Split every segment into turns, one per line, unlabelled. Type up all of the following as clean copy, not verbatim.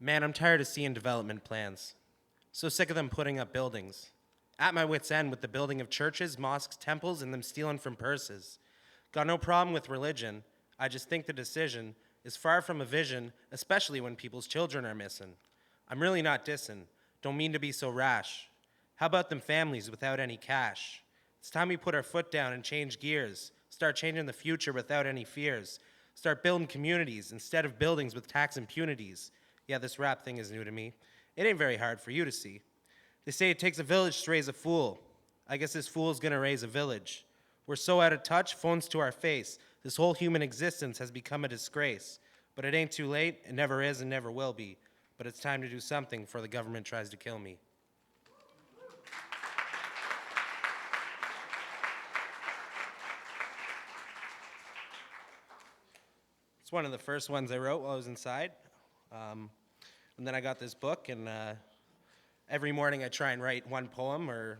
Man, I'm tired of seeing development plans. So sick of them putting up buildings. At my wit's end with the building of churches, mosques, temples, and them stealing from purses. Got no problem with religion. I just think the decision is far from a vision, especially when people's children are missing. I'm really not dissing. Don't mean to be so rash. How about them families without any cash? It's time we put our foot down and change gears. Start changing the future without any fears. Start building communities instead of buildings with tax impunities. Yeah, this rap thing is new to me. It ain't very hard for you to see. They say it takes a village to raise a fool. I guess this fool's gonna raise a village. We're so out of touch, phones to our face. This whole human existence has become a disgrace. But it ain't too late, it never is and never will be. But it's time to do something before the government tries to kill me. It's one of the first ones I wrote while I was inside. And then I got this book, and every morning I try and write one poem, or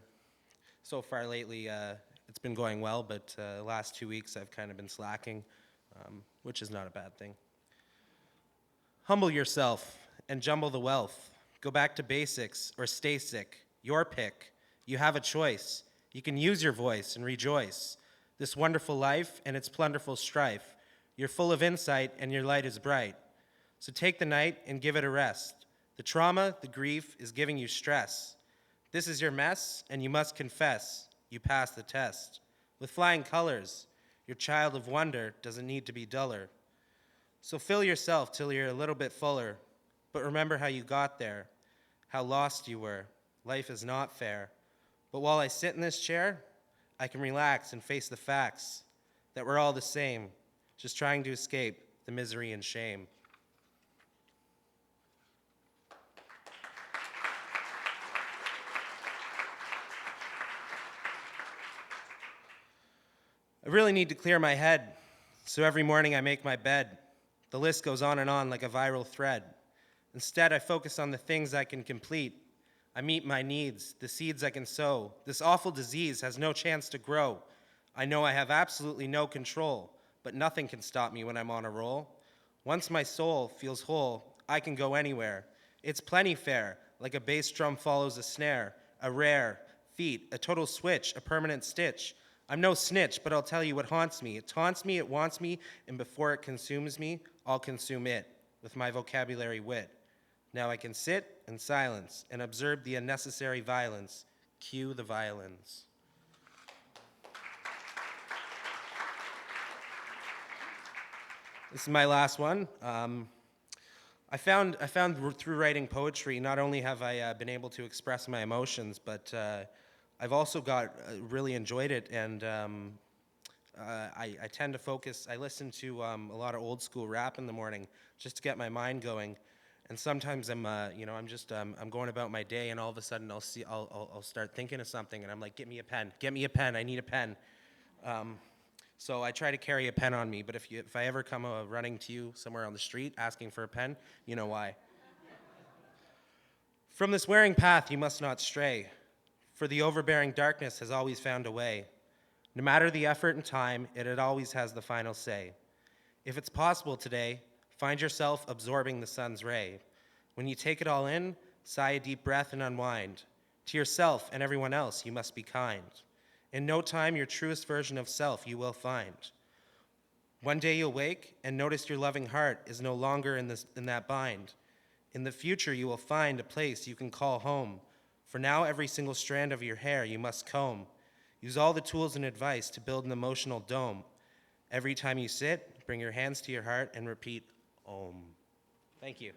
so far lately it's been going well, but the last 2 weeks I've kind of been slacking, which is not a bad thing. Humble yourself and jumble the wealth. Go back to basics or stay sick. Your pick. You have a choice. You can use your voice and rejoice. This wonderful life and its plunderful strife. You're full of insight and your light is bright. So take the night and give it a rest. The trauma, the grief is giving you stress. This is your mess and you must confess you passed the test. With flying colors, your child of wonder doesn't need to be duller. So fill yourself till you're a little bit fuller, but remember how you got there, how lost you were. Life is not fair. But while I sit in this chair, I can relax and face the facts that we're all the same, just trying to escape the misery and shame. I really need to clear my head, so every morning I make my bed. The list goes on and on like a viral thread. Instead, I focus on the things I can complete. I meet my needs, the seeds I can sow. This awful disease has no chance to grow. I know I have absolutely no control, but nothing can stop me when I'm on a roll. Once my soul feels whole, I can go anywhere. It's plenty fair, like a bass drum follows a snare, a rare feat, a total switch, a permanent stitch. I'm no snitch, but I'll tell you what haunts me. It taunts me, it wants me, and before it consumes me, I'll consume it with my vocabulary wit. Now I can sit in silence and observe the unnecessary violence. Cue the violins. This is my last one. I found through writing poetry, not only have I been able to express my emotions, but I've also really enjoyed it, and I tend to focus. I listen to a lot of old school rap in the morning just to get my mind going, and sometimes I'm going about my day, and all of a sudden I'll start thinking of something, and I'm like, get me a pen, I need a pen. So I try to carry a pen on me, but if I ever come running to you somewhere on the street asking for a pen, you know why. From this wearing path you must not stray, for the overbearing darkness has always found a way. No matter the effort and time, it always has the final say. If it's possible today, find yourself absorbing the sun's ray. When you take it all in, sigh a deep breath and unwind. To yourself and everyone else, you must be kind. In no time, your truest version of self you will find. One day you'll wake and notice your loving heart is no longer in that bind. In the future, you will find a place you can call home. For now, every single strand of your hair you must comb. Use all the tools and advice to build an emotional dome. Every time you sit, bring your hands to your heart and repeat, Om. Thank you.